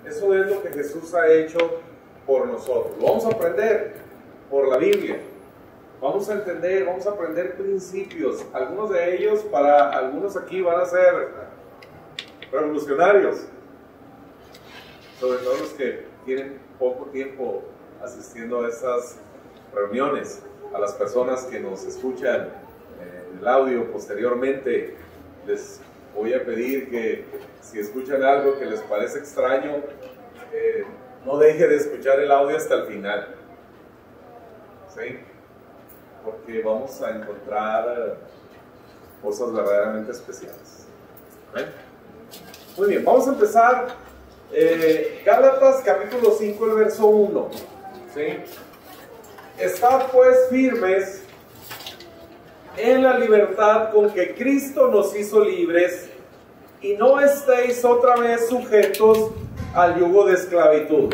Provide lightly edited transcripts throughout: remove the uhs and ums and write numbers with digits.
Eso es lo que Jesús ha hecho por nosotros. Lo vamos a aprender por la Biblia. Vamos a entender, vamos a aprender principios. Algunos de ellos, para algunos aquí, van a ser revolucionarios. Sobre todo los que tienen poco tiempo asistiendo a estas reuniones. A las personas que nos escuchan en el audio posteriormente, les voy a pedir que si escuchan algo que les parece extraño, no deje de escuchar el audio hasta el final. ¿Sí? Porque vamos a encontrar cosas verdaderamente especiales. ¿Ven? Muy bien, vamos a empezar Gálatas capítulo 5, el verso 1. ¿Sí? Estad pues firmes en la libertad con que Cristo nos hizo libres, y no estéis otra vez sujetos al yugo de esclavitud.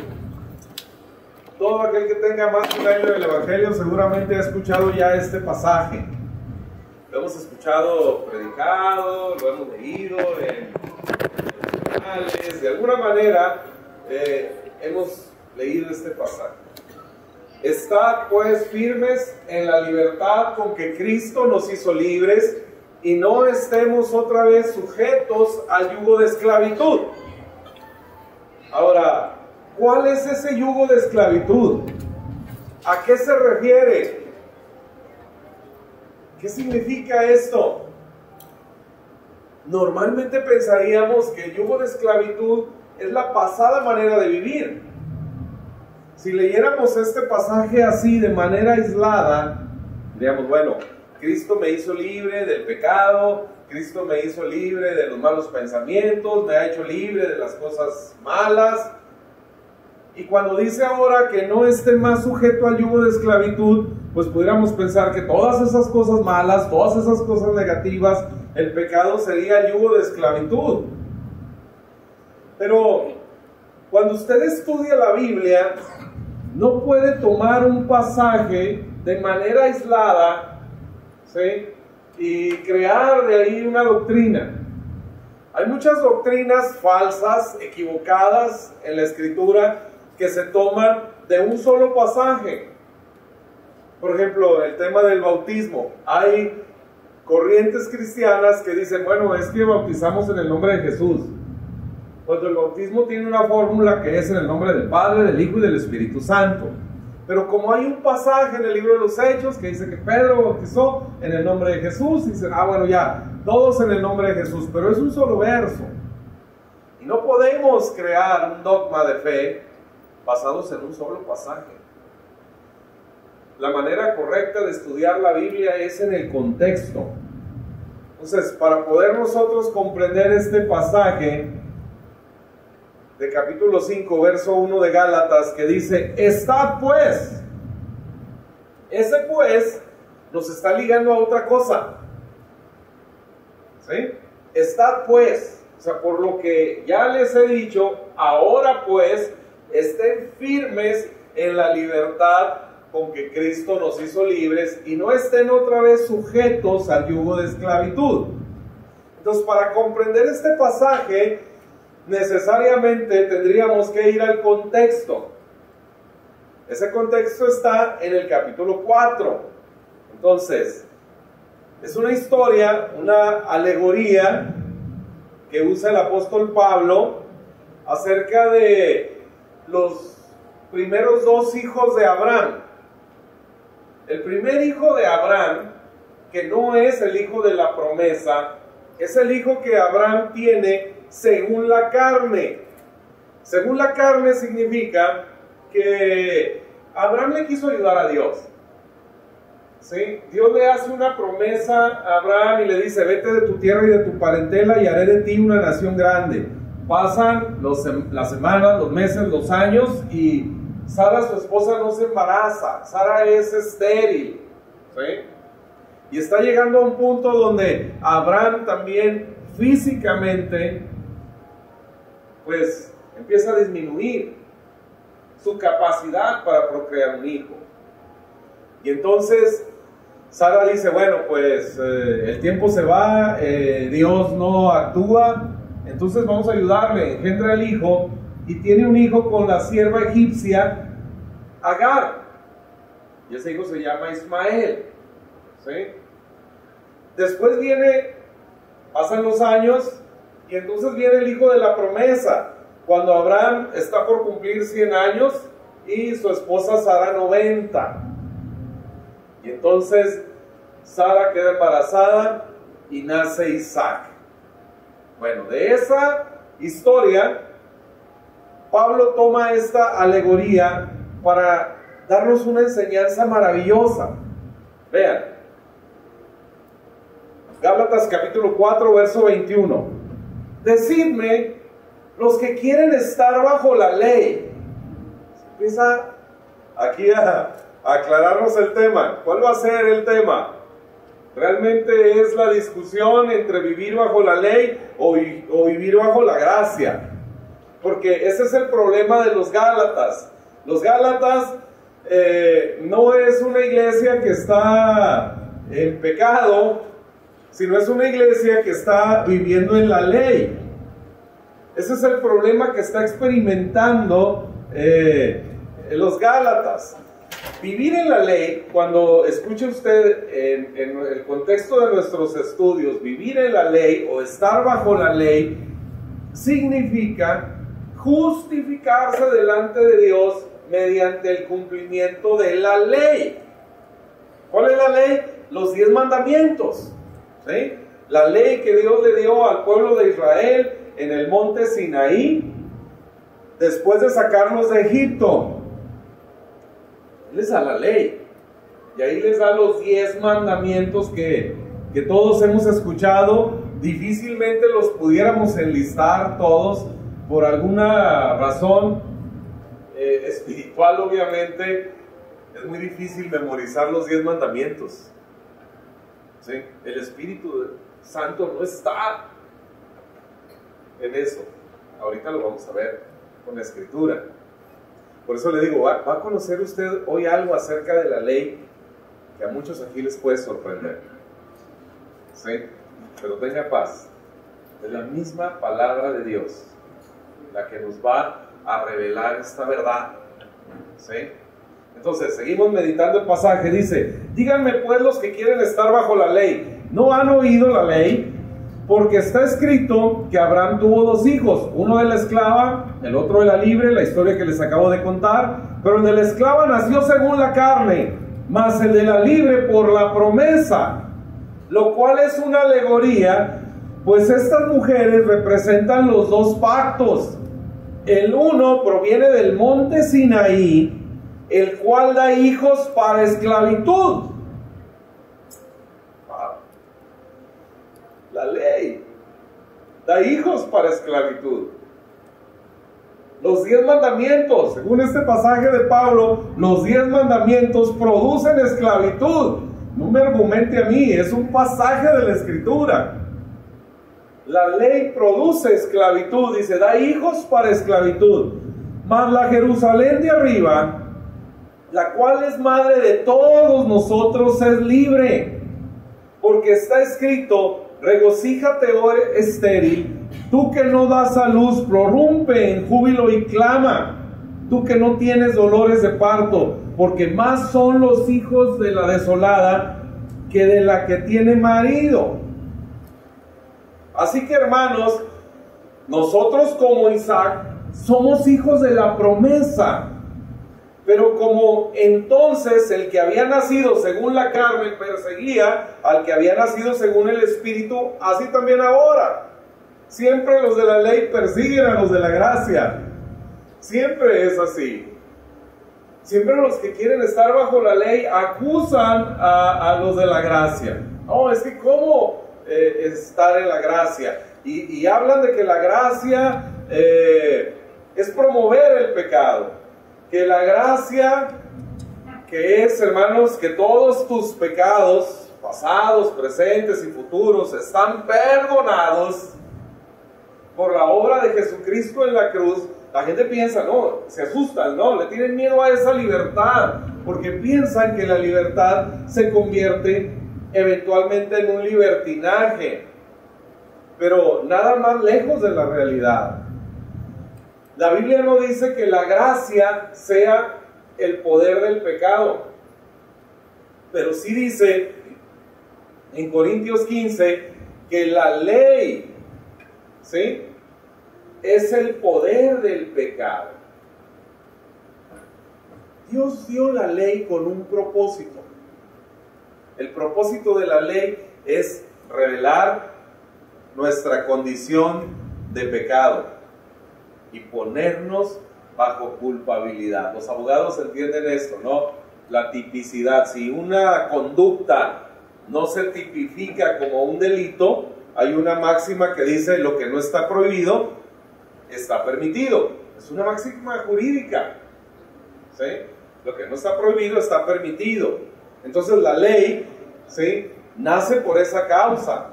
Todo aquel que tenga más de un año del Evangelio seguramente ha escuchado ya este pasaje. Lo hemos escuchado predicado, lo hemos leído en canales, de alguna manera hemos leído este pasaje. Estad pues firmes en la libertad con que Cristo nos hizo libres, y no estemos otra vez sujetos al yugo de esclavitud. Ahora, ¿cuál es ese yugo de esclavitud? ¿A qué se refiere? ¿Qué significa esto? Normalmente pensaríamos que el yugo de esclavitud es la pasada manera de vivir. Si leyéramos este pasaje así de manera aislada, diríamos, bueno, Cristo me hizo libre del pecado, Cristo me hizo libre de los malos pensamientos, me ha hecho libre de las cosas malas. Y cuando dice ahora que no esté más sujeto al yugo de esclavitud, pues pudiéramos pensar que todas esas cosas malas, todas esas cosas negativas, el pecado sería el yugo de esclavitud. Pero cuando usted estudia la Biblia, no puede tomar un pasaje de manera aislada, ¿sí?, y crear de ahí una doctrina. Hay muchas doctrinas falsas, equivocadas en la Escritura, que se toman de un solo pasaje. Por ejemplo, el tema del bautismo. Hay corrientes cristianas que dicen, bueno, es que bautizamos en el nombre de Jesús. Cuando el bautismo tiene una fórmula que es en el nombre del Padre, del Hijo y del Espíritu Santo. Pero como hay un pasaje en el libro de los Hechos que dice que Pedro bautizó en el nombre de Jesús, dicen, bueno, ya, todos en el nombre de Jesús, pero es un solo verso. Y no podemos crear un dogma de fe basados en un solo pasaje. La manera correcta de estudiar la Biblia es en el contexto. Entonces, para poder nosotros comprender este pasaje de capítulo 5, verso 1 de Gálatas, que dice, estad pues. Ese pues nos está ligando a otra cosa. ¿Sí? Estad pues. O sea, por lo que ya les he dicho, ahora pues, estén firmes en la libertad con que Cristo nos hizo libres, y no estén otra vez sujetos al yugo de esclavitud. Entonces, para comprender este pasaje, necesariamente tendríamos que ir al contexto. Ese contexto está en el capítulo 4. Entonces, es una historia, una alegoría que usa el apóstol Pablo acerca de los primeros dos hijos de Abraham. El primer hijo de Abraham, que no es el hijo de la promesa, es el hijo que Abraham tiene según la carne. Según la carne significa que Abraham le quiso ayudar a Dios. ¿Sí? Dios le hace una promesa a Abraham y le dice, vete de tu tierra y de tu parentela y haré de ti una nación grande. Pasan las semanas, los meses, los años, y Sara, su esposa, no se embaraza. Sara es estéril. ¿Sí? Y está llegando a un punto donde Abraham también físicamente pues empieza a disminuir su capacidad para procrear un hijo. Y entonces Sara dice, bueno, pues el tiempo se va, Dios no actúa, entonces vamos a ayudarle, engendra el hijo, y tiene un hijo con la sierva egipcia Agar. Y ese hijo se llama Ismael. ¿Sí? Después pasan los años, y entonces viene el hijo de la promesa, cuando Abraham está por cumplir 100 años y su esposa Sara 90. Y entonces Sara queda embarazada y nace Isaac. Bueno, de esa historia, Pablo toma esta alegoría para darnos una enseñanza maravillosa. Vean, Gálatas capítulo 4, verso 21. Decidme, los que quieren estar bajo la ley. Empieza aquí a aclararnos el tema. ¿Cuál va a ser el tema? ¿Realmente es la discusión entre vivir bajo la ley o vivir bajo la gracia? Porque ese es el problema de los Gálatas. Los Gálatas no es una iglesia que está en pecado, sino es una iglesia que está viviendo en la ley. Ese es el problema que está experimentando los Gálatas. Vivir en la ley, cuando escuche usted en el contexto de nuestros estudios, vivir en la ley o estar bajo la ley, significa justificarse delante de Dios mediante el cumplimiento de la ley. ¿Cuál es la ley? Los 10 mandamientos. ¿Sí? La ley que Dios le dio al pueblo de Israel en el monte Sinaí, después de sacarlos de Egipto. Él les da la ley, y ahí les da los 10 mandamientos que todos hemos escuchado. Difícilmente los pudiéramos enlistar todos, por alguna razón espiritual, obviamente. Es muy difícil memorizar los 10 mandamientos. ¿Sí? El Espíritu Santo no está en eso. Ahorita lo vamos a ver con la Escritura. Por eso le digo, va a conocer usted hoy algo acerca de la ley que a muchos aquí les puede sorprender. ¿Sí? Pero tenga paz. Es la misma palabra de Dios la que nos va a revelar esta verdad. ¿Sí? Entonces, seguimos meditando el pasaje. Dice, díganme pues los que quieren estar bajo la ley, ¿no han oído la ley? Porque está escrito que Abraham tuvo 2 hijos, uno de la esclava, el otro de la libre, la historia que les acabo de contar. Pero el de la esclava nació según la carne, mas el de la libre por la promesa, lo cual es una alegoría, pues estas mujeres representan los 2 pactos. El uno proviene del monte Sinaí, el cual da hijos para esclavitud. La ley da hijos para esclavitud. Los 10 mandamientos, según este pasaje de Pablo, los 10 mandamientos producen esclavitud. No me argumente a mí, es un pasaje de la Escritura. La ley produce esclavitud, dice, da hijos para esclavitud. Mas la Jerusalén de arriba, la cual es madre de todos nosotros, es libre. Porque está escrito, regocíjate, oh estéril, tú que no das a luz, prorrumpe en júbilo y clama, tú que no tienes dolores de parto, porque más son los hijos de la desolada que de la que tiene marido. Así que, hermanos, nosotros como Isaac somos hijos de la promesa. Pero como entonces el que había nacido según la carne perseguía al que había nacido según el Espíritu, así también ahora. Siempre los de la ley persiguen a los de la gracia. Siempre es así. Siempre los que quieren estar bajo la ley acusan a los de la gracia. No, es que ¿cómo estar en la gracia? Y hablan de que la gracia es promover el pecado. Que la gracia, que es, hermanos, que todos tus pecados, pasados, presentes y futuros, están perdonados por la obra de Jesucristo en la cruz. La gente piensa, no, se asustan, no, le tienen miedo a esa libertad, porque piensan que la libertad se convierte eventualmente en un libertinaje, pero nada más lejos de la realidad. La Biblia no dice que la gracia sea el poder del pecado, pero sí dice en Corintios 15 que la ley, ¿sí?, es el poder del pecado. Dios dio la ley con un propósito. El propósito de la ley es revelar nuestra condición de pecado y ponernos bajo culpabilidad. Los abogados entienden esto, ¿no? La tipicidad. Si una conducta no se tipifica como un delito, hay una máxima que dice: lo que no está prohibido está permitido. Es una máxima jurídica, ¿sí? Lo que no está prohibido está permitido. Entonces la ley, ¿sí?, nace por esa causa,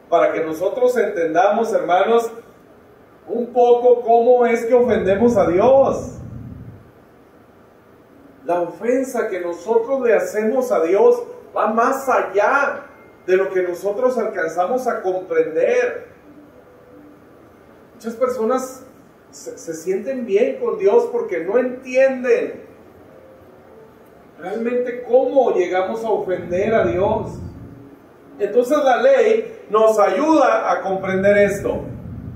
para que nosotros entendamos, hermanos, un poco cómo es que ofendemos a Dios. La ofensa que nosotros le hacemos a Dios va más allá de lo que nosotros alcanzamos a comprender. Muchas personas se sienten bien con Dios porque no entienden realmente cómo llegamos a ofender a Dios. Entonces la ley nos ayuda a comprender esto.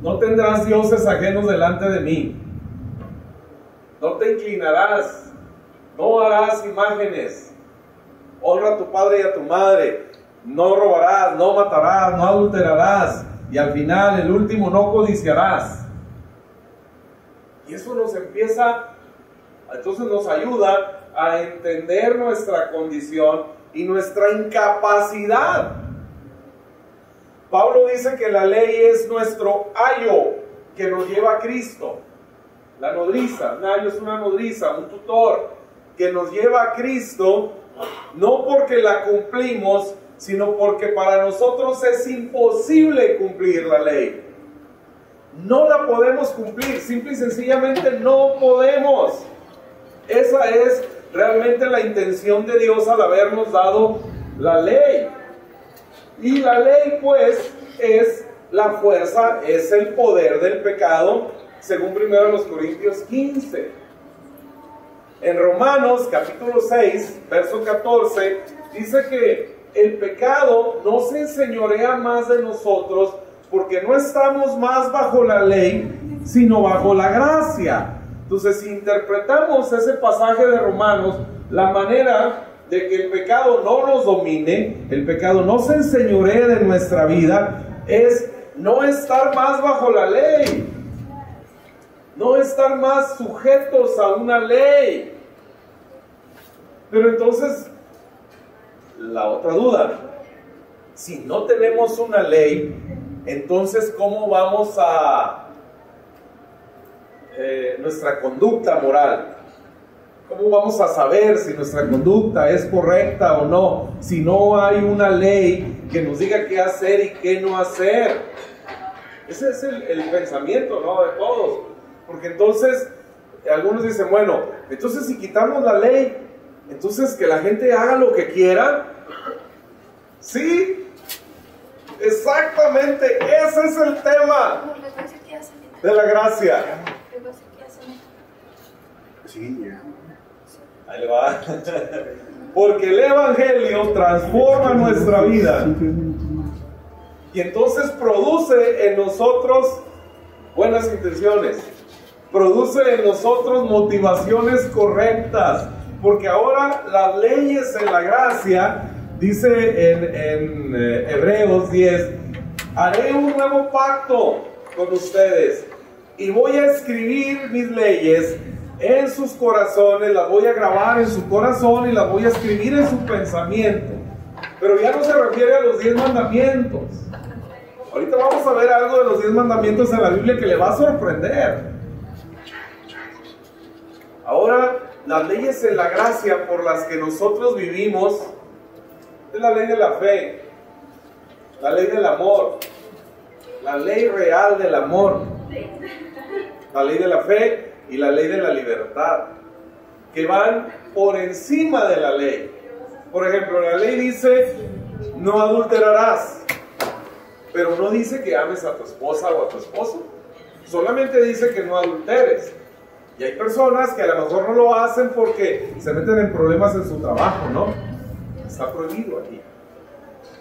No tendrás dioses ajenos delante de mí. No te inclinarás. No harás imágenes. Honra a tu padre y a tu madre. No robarás, no matarás, no adulterarás. Y al final, el último, no codiciarás. Y eso entonces nos ayuda a entender nuestra condición y nuestra incapacidad. Pablo dice que la ley es nuestro ayo que nos lleva a Cristo. La nodriza, un ayo es una nodriza, un tutor que nos lleva a Cristo, no porque la cumplimos, sino porque para nosotros es imposible cumplir la ley. No la podemos cumplir, simple y sencillamente no podemos. Esa es realmente la intención de Dios al habernos dado la ley. Y la ley, pues, es la fuerza, es el poder del pecado, según 1 Corintios 15. En Romanos capítulo 6, verso 14, dice que el pecado no se enseñorea más de nosotros, porque no estamos más bajo la ley, sino bajo la gracia. Entonces, si interpretamos ese pasaje de Romanos, la manera de que el pecado no nos domine, el pecado no se enseñoree de nuestra vida, es no estar más bajo la ley, no estar más sujetos a una ley. Pero entonces, la otra duda, si no tenemos una ley, entonces ¿cómo vamos a nuestra conducta moral? ¿Cómo vamos a saber si nuestra conducta es correcta o no, si no hay una ley que nos diga qué hacer y qué no hacer? Ese es el pensamiento, ¿no?, de todos. Porque entonces algunos dicen, bueno, entonces si quitamos la ley, entonces que la gente haga lo que quiera. Sí, exactamente, ese es el tema de la gracia. Sí, ya. Ahí le va. Porque el Evangelio transforma nuestra vida y entonces produce en nosotros buenas intenciones, produce en nosotros motivaciones correctas, porque ahora las leyes en la gracia, dice en Hebreos 10, haré un nuevo pacto con ustedes y voy a escribir mis leyes en sus corazones, las voy a grabar en su corazón y las voy a escribir en su pensamiento. Pero ya no se refiere a los 10 mandamientos. Ahorita vamos a ver algo de los 10 mandamientos en la Biblia que le va a sorprender. Ahora, las leyes en la gracia por las que nosotros vivimos es la ley de la fe, la ley del amor, la ley real del amor, la ley de la fe y la ley de la libertad, que van por encima de la ley. Por ejemplo, la ley dice, no adulterarás, pero no dice que ames a tu esposa o a tu esposo. Solamente dice que no adulteres. Y hay personas que a lo mejor no lo hacen porque se meten en problemas en su trabajo, ¿no? Está prohibido aquí.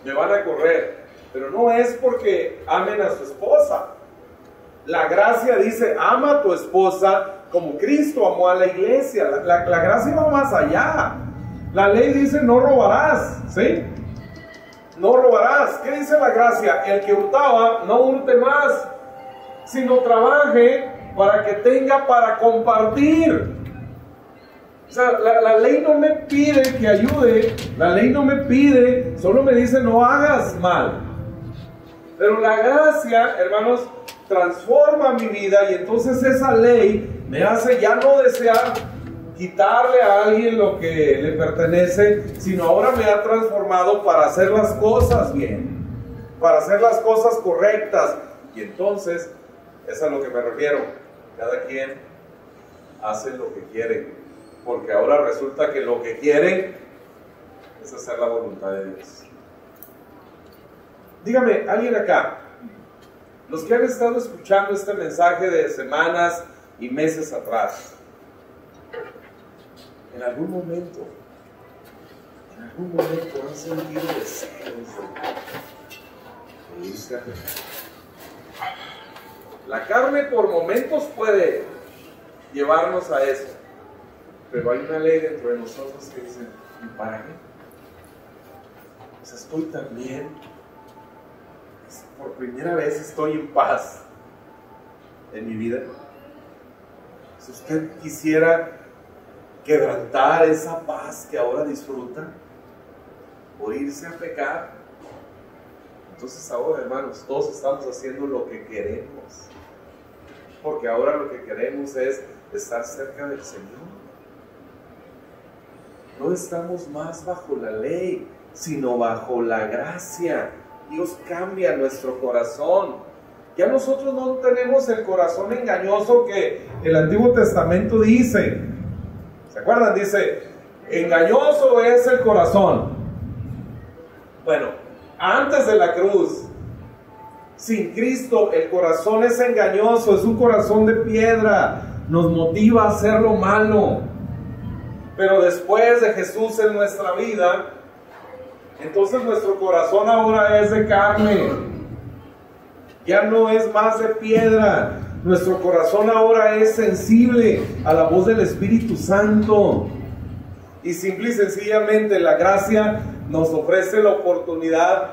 Me van a correr. Pero no es porque amen a su esposa. La gracia dice, ama a tu esposa como Cristo amó a la iglesia. La gracia va más allá. La ley dice, no robarás, ¿sí? No robarás. ¿Qué dice la gracia? El que hurtaba, no hurte más, sino trabaje para que tenga para compartir. O sea, la ley no me pide que ayude, la ley no me pide, solo me dice no hagas mal. Pero la gracia, hermanos, transforma mi vida y entonces esa ley me hace ya no desear quitarle a alguien lo que le pertenece, sino ahora me ha transformado para hacer las cosas bien, para hacer las cosas correctas. Y entonces, es a lo que me refiero, cada quien hace lo que quiere, porque ahora resulta que lo que quieren es hacer la voluntad de Dios. Dígame, alguien acá, los que han estado escuchando este mensaje de semanas y meses atrás, en algún momento han sentido deseos de irse a pecar. La carne por momentos puede llevarnos a eso, pero hay una ley dentro de nosotros que dice, ¿y para qué? O sea, estoy tan bien. Por primera vez estoy en paz en mi vida. Si usted quisiera quebrantar esa paz que ahora disfruta por irse a pecar, entonces ahora, hermanos, todos estamos haciendo lo que queremos, porque ahora lo que queremos es estar cerca del Señor. No estamos más bajo la ley, sino bajo la gracia. Dios cambia nuestro corazón. Ya nosotros no tenemos el corazón engañoso que el Antiguo Testamento dice. ¿Se acuerdan? Dice, engañoso es el corazón. Bueno, antes de la cruz, sin Cristo, el corazón es engañoso, es un corazón de piedra, nos motiva a hacer lo malo. Pero después de Jesús en nuestra vida, entonces nuestro corazón ahora es de carne, ya no es más de piedra. Nuestro corazón ahora es sensible a la voz del Espíritu Santo. Y simple y sencillamente la gracia nos ofrece la oportunidad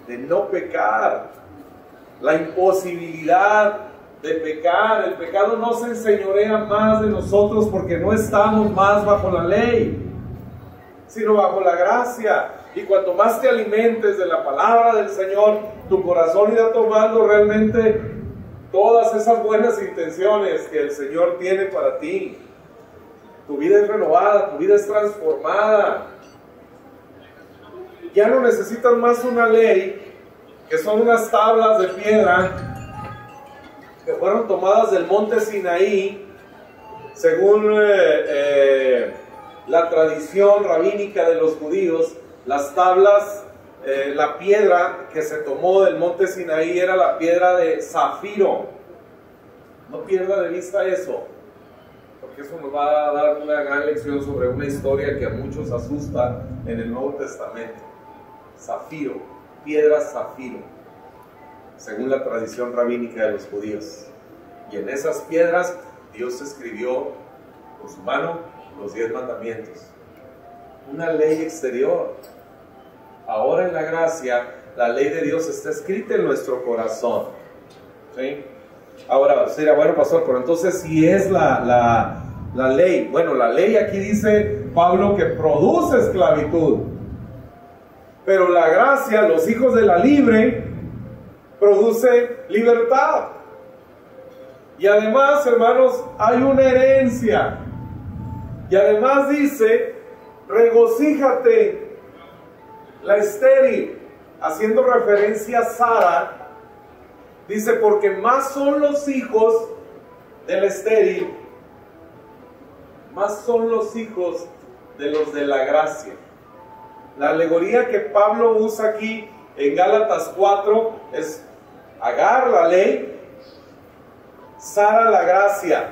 de no pecar, la imposibilidad de pecar. El pecado no se enseñorea más de nosotros porque no estamos más bajo la ley, sino bajo la gracia. Y cuanto más te alimentes de la palabra del Señor, tu corazón irá tomando realmente todas esas buenas intenciones que el Señor tiene para ti. Tu vida es renovada, tu vida es transformada. Ya no necesitas más una ley, que son unas tablas de piedra que fueron tomadas del monte Sinaí, según la tradición rabínica de los judíos. Las tablas, la piedra que se tomó del monte Sinaí era la piedra de zafiro. No pierda de vista eso, porque eso nos va a dar una gran lección sobre una historia que a muchos asusta en el Nuevo Testamento. Zafiro, piedra zafiro, según la tradición rabínica de los judíos. Y en esas piedras Dios escribió con su mano los 10 mandamientos, una ley exterior. Ahora en la gracia, la ley de Dios está escrita en nuestro corazón, ¿sí? Ahora, será bueno, pastor, pero entonces si es la ley, bueno, la ley aquí dice Pablo que produce esclavitud, pero la gracia, los hijos de la libre, produce libertad. Y además, hermanos, hay una herencia. Y además dice, regocíjate, la estéril, haciendo referencia a Sara, dice, porque más son los hijos del estéril, más son los hijos de los de la gracia. La alegoría que Pablo usa aquí en Gálatas 4 es Agar, la ley, Sara la gracia.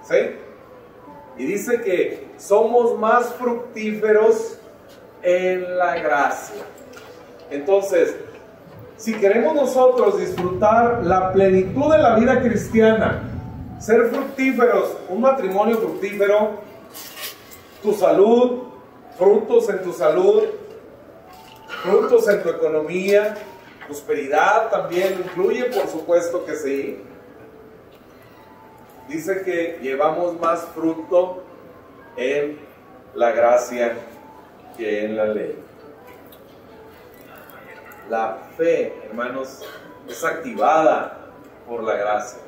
¿Sí? Y dice que somos más fructíferos en la gracia. Entonces, si queremos nosotros disfrutar la plenitud de la vida cristiana, ser fructíferos, un matrimonio fructífero, tu salud, frutos en tu salud, frutos en tu economía, prosperidad también incluye, por supuesto que sí. Dice que llevamos más fruto en la gracia que en la ley. La fe, hermanos, es activada por la gracia.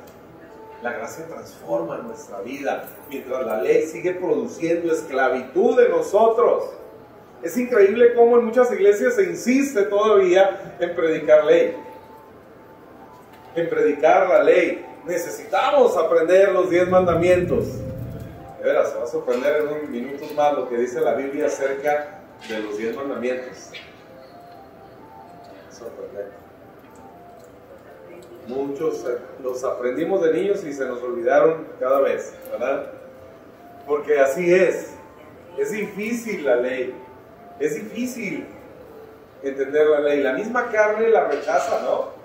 La gracia transforma nuestra vida, mientras la ley sigue produciendo esclavitud en nosotros. Es increíble cómo en muchas iglesias se insiste todavía en predicar ley, en predicar la ley. Necesitamos aprender los 10 mandamientos. De veras, se va a sorprender en unos minutos más lo que dice la Biblia acerca de los 10 mandamientos. Sorprendente. Muchos los aprendimos de niños y se nos olvidaron cada vez, ¿verdad? Porque así es difícil la ley, es difícil entender la ley. La misma carne la rechaza, ¿no?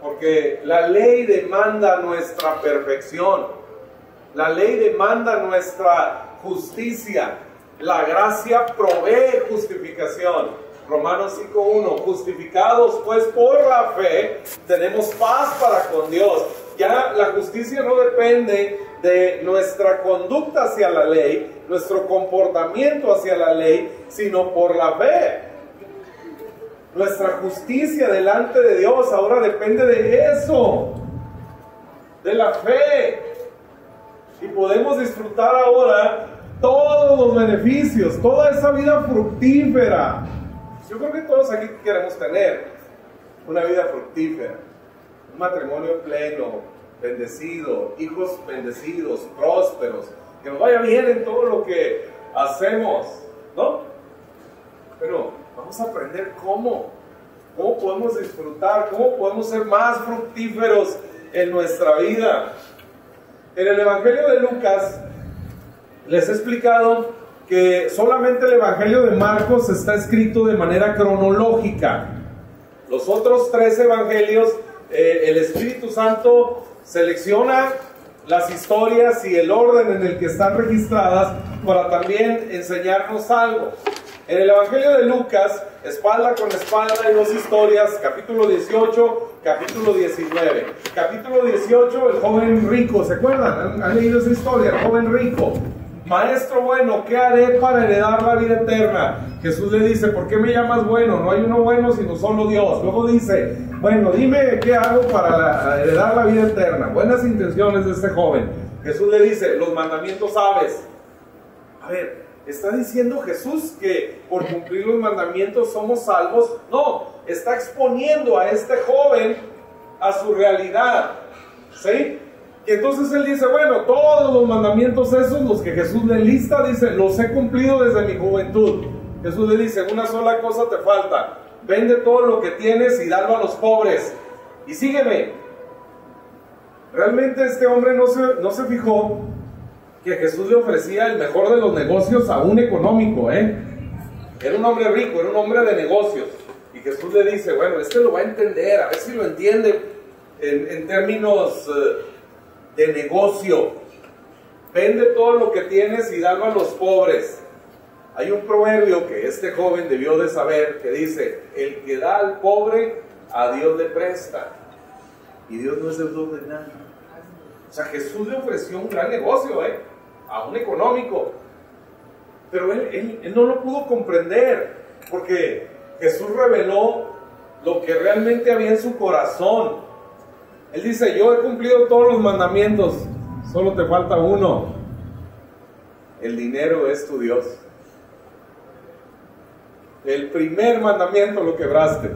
Porque la ley demanda nuestra perfección, la ley demanda nuestra justicia, la gracia provee justificación. Romanos 5:1, justificados pues por la fe, tenemos paz para con Dios. Ya la justicia no depende de nuestra conducta hacia la ley, nuestro comportamiento hacia la ley, sino por la fe. Nuestra justicia delante de Dios ahora depende de eso, de la fe. Y podemos disfrutar ahora todos los beneficios, toda esa vida fructífera. Yo creo que todos aquí queremos tener una vida fructífera, un matrimonio pleno, bendecido, hijos bendecidos, prósperos, que nos vaya bien en todo lo que hacemos, ¿no? Pero vamos a aprender cómo podemos disfrutar, cómo podemos ser más fructíferos en nuestra vida. En el Evangelio de Lucas les he explicado que solamente el Evangelio de Marcos está escrito de manera cronológica. Los otros 3 evangelios, el Espíritu Santo selecciona las historias y el orden en el que están registradas para también enseñarnos algo. En el Evangelio de Lucas, espalda con espalda, hay 2 historias, capítulo 18, capítulo 19. Capítulo 18, el joven rico, ¿se acuerdan? ¿Han leído esa historia? El joven rico. Maestro bueno, ¿qué haré para heredar la vida eterna? Jesús le dice, ¿por qué me llamas bueno? No hay uno bueno sino solo Dios. Luego dice, bueno, dime qué hago para heredar la vida eterna. Buenas intenciones de este joven. Jesús le dice, los mandamientos sabes. A ver, ¿está diciendo Jesús que por cumplir los mandamientos somos salvos? No, está exponiendo a este joven a su realidad. ¿Sí? Y entonces él dice, bueno, todos los mandamientos esos, los que Jesús le lista, dice, los he cumplido desde mi juventud. Jesús le dice, una sola cosa te falta, vende todo lo que tienes y dalo a los pobres, y sígueme. Realmente este hombre no se fijó que Jesús le ofrecía el mejor de los negocios, aún económico, Era un hombre rico, era un hombre de negocios. Y Jesús le dice, bueno, este lo va a entender, a ver si lo entiende en términos de negocio. Vende todo lo que tienes y dalo a los pobres. Hay un proverbio que este joven debió de saber que dice, el que da al pobre, a Dios le presta. Y Dios no es deudor de nada. O sea, Jesús le ofreció un gran negocio, aún económico. Pero él no lo pudo comprender, porque Jesús reveló lo que realmente había en su corazón. Él dice, yo he cumplido todos los mandamientos, solo te falta uno. El dinero es tu Dios. El primer mandamiento lo quebraste.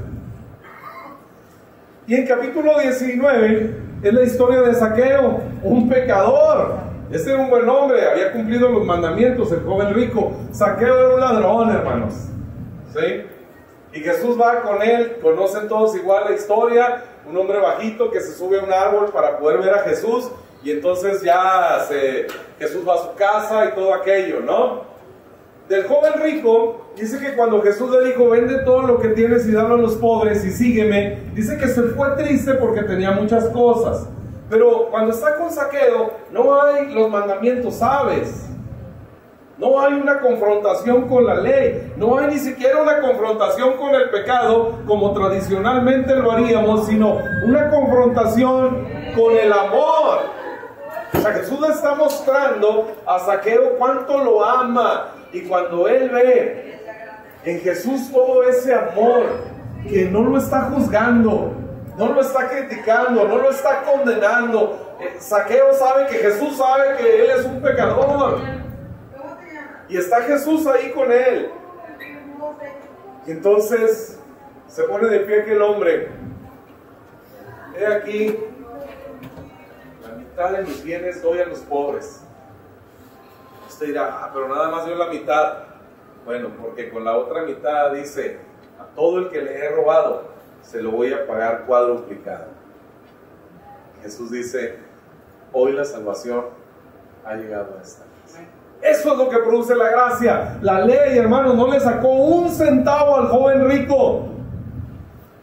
Y en capítulo 19 es la historia de Zaqueo, un pecador. Este era un buen hombre, había cumplido los mandamientos, el joven rico. Zaqueo era un ladrón, hermanos. ¿Sí? Y Jesús va con él, conocen todos igual la historia. un hombre bajito que se sube a un árbol para poder ver a Jesús, y entonces ya Jesús va a su casa y todo aquello, ¿no? Del joven rico, dice que cuando Jesús le dijo, vende todo lo que tienes y dalo a los pobres y sígueme, dice que se fue triste porque tenía muchas cosas. Pero cuando está con Zaqueo, no hay los mandamientos, ¿sabes? No hay una confrontación con la ley, no hay ni siquiera una confrontación con el pecado como tradicionalmente lo haríamos, sino una confrontación con el amor. O sea, Jesús le está mostrando a Zaqueo cuánto lo ama, y cuando él ve en Jesús todo ese amor, que no lo está juzgando, no lo está criticando, no lo está condenando. Zaqueo sabe que Jesús sabe que él es un pecador. Y está Jesús ahí con él. Y entonces se pone de pie aquel hombre. He aquí, la mitad de mis bienes doy a los pobres. Usted dirá, pero nada más dio la mitad. Bueno, porque con la otra mitad dice, a todo el que le he robado, se lo voy a pagar cuadruplicado. Jesús dice, hoy la salvación ha llegado a esta casa. Eso es lo que produce la gracia. La ley, hermanos, no le sacó un centavo al joven rico.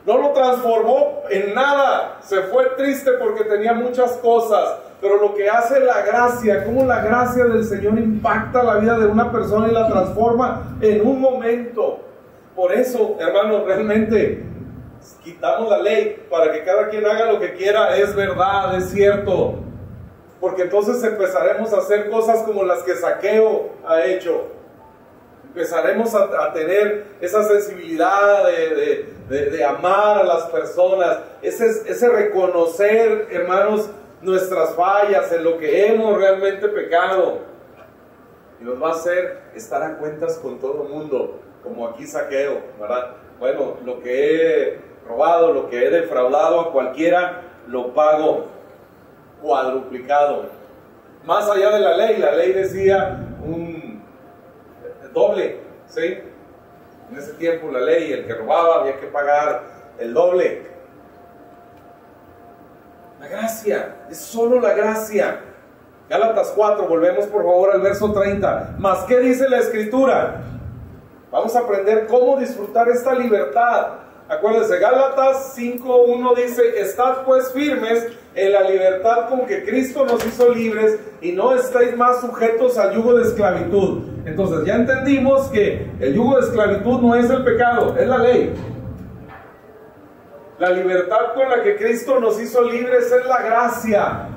No lo transformó en nada. Se fue triste porque tenía muchas cosas. Pero lo que hace la gracia, cómo la gracia del Señor impacta la vida de una persona y la transforma en un momento. Por eso, hermanos, realmente quitamos la ley para que cada quien haga lo que quiera. Es verdad, es cierto. Porque entonces empezaremos a hacer cosas como las que Zaqueo ha hecho. Empezaremos a tener esa sensibilidad de amar a las personas, ese reconocer, hermanos, nuestras fallas, en lo que hemos realmente pecado. Y nos va a hacer estar a cuentas con todo el mundo, como aquí Zaqueo, ¿verdad? Bueno, lo que he robado, lo que he defraudado a cualquiera, lo pago cuadruplicado. Más allá de la ley decía un doble, ¿sí? En ese tiempo la ley, el que robaba había que pagar el doble. La gracia, es solo la gracia. Gálatas 4, volvemos por favor al verso 30. ¿Mas qué dice la Escritura? Vamos a aprender cómo disfrutar esta libertad. Acuérdense, Gálatas 5:1 dice, estad pues firmes en la libertad con que Cristo nos hizo libres y no estáis más sujetos al yugo de esclavitud. Entonces ya entendimos que el yugo de esclavitud no es el pecado, es la ley. La libertad con la que Cristo nos hizo libres es la gracia,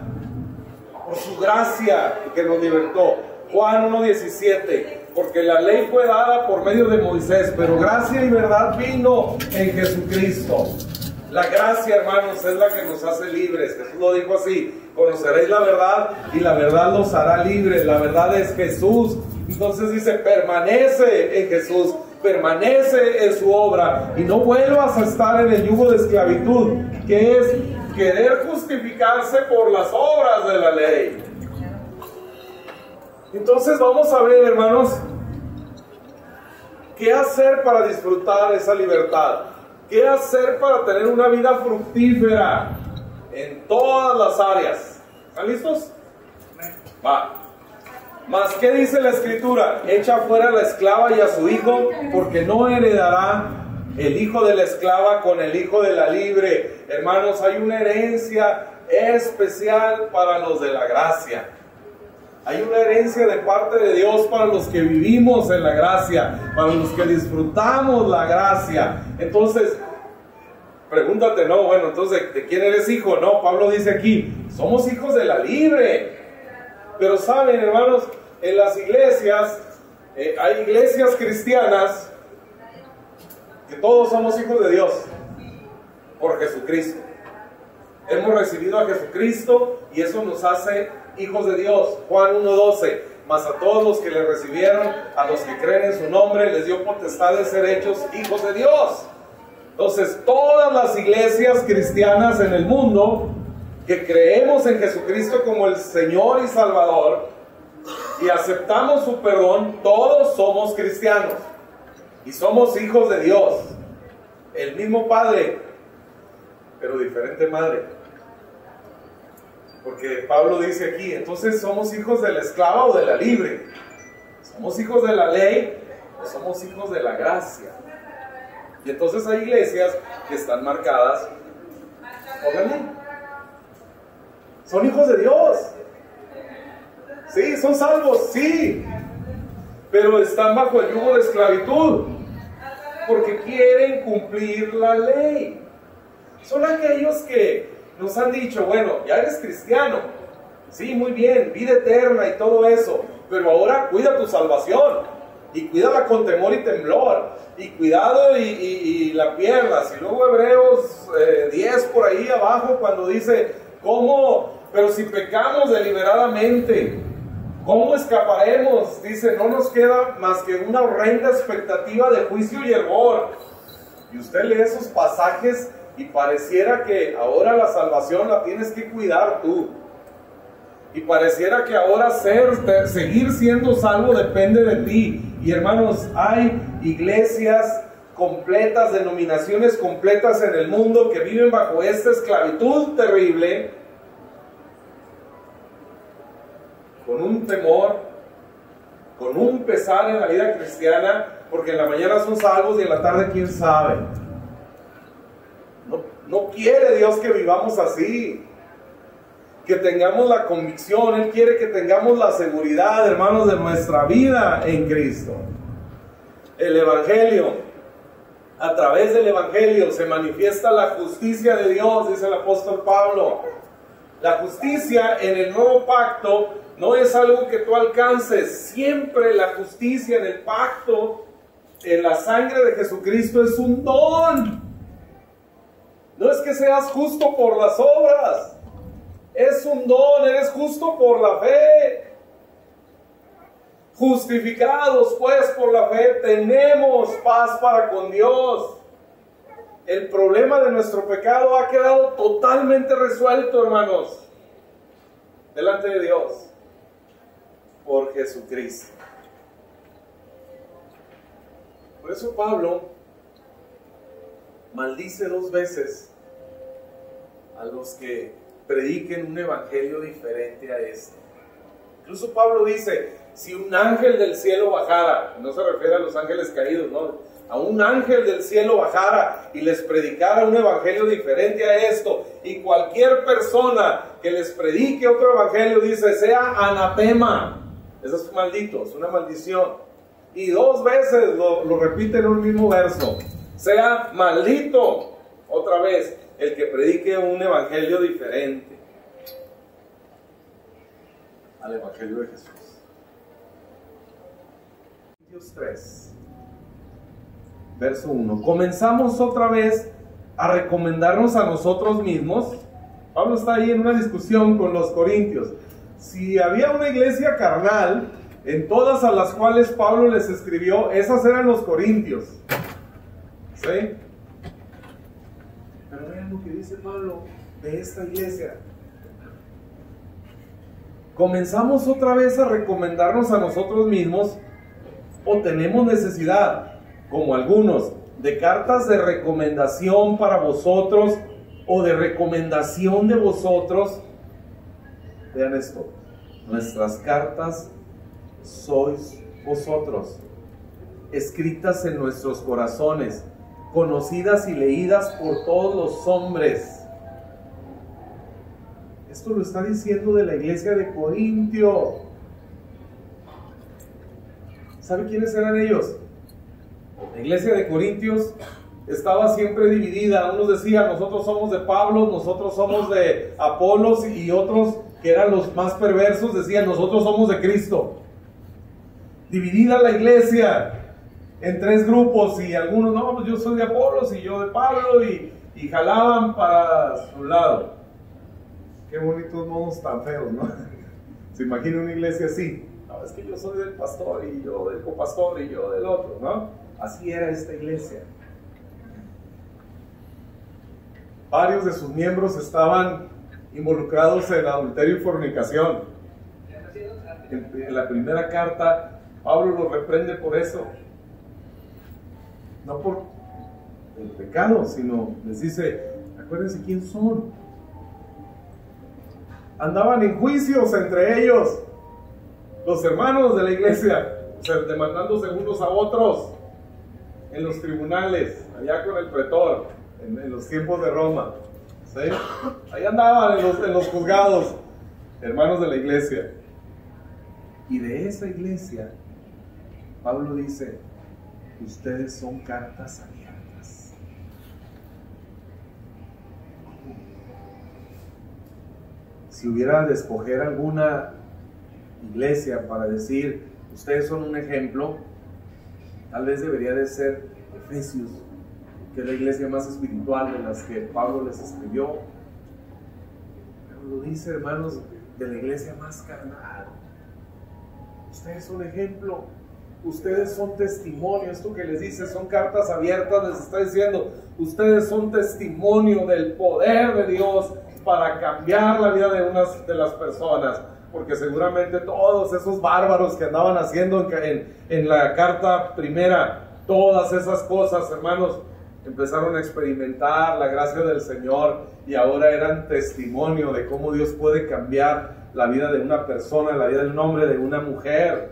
por su gracia que nos libertó. Juan 1:17. Porque la ley fue dada por medio de Moisés, pero gracia y verdad vino en Jesucristo. La gracia, hermanos, es la que nos hace libres. Jesús lo dijo así: conoceréis la verdad y la verdad los hará libres. La verdad es Jesús. Entonces dice, permanece en Jesús, permanece en su obra y no vuelvas a estar en el yugo de esclavitud, que es querer justificarse por las obras de la ley. Entonces vamos a ver, hermanos, qué hacer para disfrutar esa libertad, qué hacer para tener una vida fructífera en todas las áreas. ¿Están listos? Va. Mas, ¿qué dice la Escritura? Echa fuera a la esclava y a su hijo, porque no heredará el hijo de la esclava con el hijo de la libre. Hermanos, hay una herencia especial para los de la gracia. Hay una herencia de parte de Dios para los que vivimos en la gracia, para los que disfrutamos la gracia. Entonces, pregúntate, no, bueno, entonces, ¿de quién eres hijo? No, Pablo dice aquí, somos hijos de la libre. Pero saben, hermanos, en las iglesias, hay iglesias cristianas que todos somos hijos de Dios por Jesucristo. Hemos recibido a Jesucristo y eso nos hace hijos de Dios. Juan 1:12. Mas a todos los que le recibieron, a los que creen en su nombre, les dio potestad de ser hechos hijos de Dios. Entonces, todas las iglesias cristianas en el mundo que creemos en Jesucristo como el Señor y Salvador y aceptamos su perdón, todos somos cristianos y somos hijos de Dios. El mismo Padre pero diferente madre. Porque Pablo dice aquí, entonces somos hijos de la esclava o de la libre. ¿Somos hijos de la ley o somos hijos de la gracia? Y entonces hay iglesias que están marcadas por la ley. Son hijos de Dios. Sí, son salvos, sí. Pero están bajo el yugo de esclavitud. Porque quieren cumplir la ley. Son aquellos que nos han dicho, bueno, ya eres cristiano. Sí, muy bien, vida eterna y todo eso. Pero ahora cuida tu salvación. Y cuídala con temor y temblor. Y cuidado y la pierdas. Y luego Hebreos 10 por ahí abajo cuando dice, ¿cómo? Pero si pecamos deliberadamente, ¿cómo escaparemos? Dice, no nos queda más que una horrenda expectativa de juicio y error. Y usted lee esos pasajes y pareciera que ahora la salvación la tienes que cuidar tú. Y pareciera que ahora seguir siendo salvo depende de ti. Y hermanos, hay iglesias completas, denominaciones completas en el mundo que viven bajo esta esclavitud terrible, con un temor, con un pesar en la vida cristiana, porque en la mañana son salvos y en la tarde quién sabe. No quiere Dios que vivamos así, que tengamos la convicción. Él quiere que tengamos la seguridad, hermanos, de nuestra vida en Cristo. El Evangelio, a través del Evangelio se manifiesta la justicia de Dios, dice el apóstol Pablo. La justicia en el nuevo pacto no es algo que tú alcances. Siempre la justicia en el pacto, en la sangre de Jesucristo, es un don. No es que seas justo por las obras. Es un don, eres justo por la fe. Justificados pues por la fe, tenemos paz para con Dios. El problema de nuestro pecado ha quedado totalmente resuelto, hermanos, delante de Dios, por Jesucristo. Por eso Pablo maldice 2 veces a los que prediquen un evangelio diferente a este. Incluso Pablo dice, si un ángel del cielo bajara, no se refiere a los ángeles caídos, no, a un ángel del cielo bajara y les predicara un evangelio diferente a esto, y cualquier persona que les predique otro evangelio, dice, sea anatema. Eso es maldito, es una maldición. Y 2 veces lo repite en un mismo verso, sea maldito, otra vez, el que predique un evangelio diferente al evangelio de Jesús. Corintios 3, verso 1. Comenzamos otra vez a recomendarnos a nosotros mismos. Pablo está ahí en una discusión con los corintios. Si había una iglesia carnal, en todas a las cuales Pablo les escribió, esas eran los corintios. ¿Sí? Pero vean lo que dice Pablo de esta iglesia. ¿Comenzamos otra vez a recomendarnos a nosotros mismos o tenemos necesidad, como algunos, de cartas de recomendación para vosotros o de recomendación de vosotros? Vean esto, nuestras cartas sois vosotros, escritas en nuestros corazones, conocidas y leídas por todos los hombres. Esto lo está diciendo de la iglesia de Corintio. ¿Sabe quiénes eran ellos? La iglesia de Corintios estaba siempre dividida. Unos decían, nosotros somos de Pablo, nosotros somos de Apolos, y otros, que eran los más perversos, decían, nosotros somos de Cristo. Dividida la iglesia en 3 grupos, y algunos, no, pues yo soy de Apolos y yo de Pablo, y jalaban para su lado. Qué bonitos modos tan feos, ¿no? Se imagina una iglesia así. No, es que yo soy del pastor, y yo del copastor, y yo del otro, ¿no? Así era esta iglesia. Varios de sus miembros estaban involucrados en adulterio y fornicación. En la primera carta, Pablo los reprende por eso. No por el pecado, sino les dice, Acuérdense quién son. Andaban en juicios entre ellos, los hermanos de la iglesia, o sea, demandándose unos a otros en los tribunales, allá con el pretor, en los tiempos de Roma. ¿Sí? Ahí andaban en los juzgados, hermanos de la iglesia. Y de esa iglesia, Pablo dice, ustedes son cartas abiertas. Si hubiera de escoger alguna iglesia para decir, ustedes son un ejemplo, tal vez debería de ser Efesios, que es la iglesia más espiritual de las que Pablo les escribió. Pero lo dice, hermanos, de la iglesia más carnal. Ustedes son ejemplo, ustedes son testimonio. Esto que les dice son cartas abiertas, les está diciendo, ustedes son testimonio del poder de Dios para cambiar la vida de las personas. Porque seguramente todos esos bárbaros que andaban haciendo en la carta primera, todas esas cosas, hermanos, empezaron a experimentar la gracia del Señor y ahora eran testimonio de cómo Dios puede cambiar la vida de una persona, la vida de un hombre, de una mujer.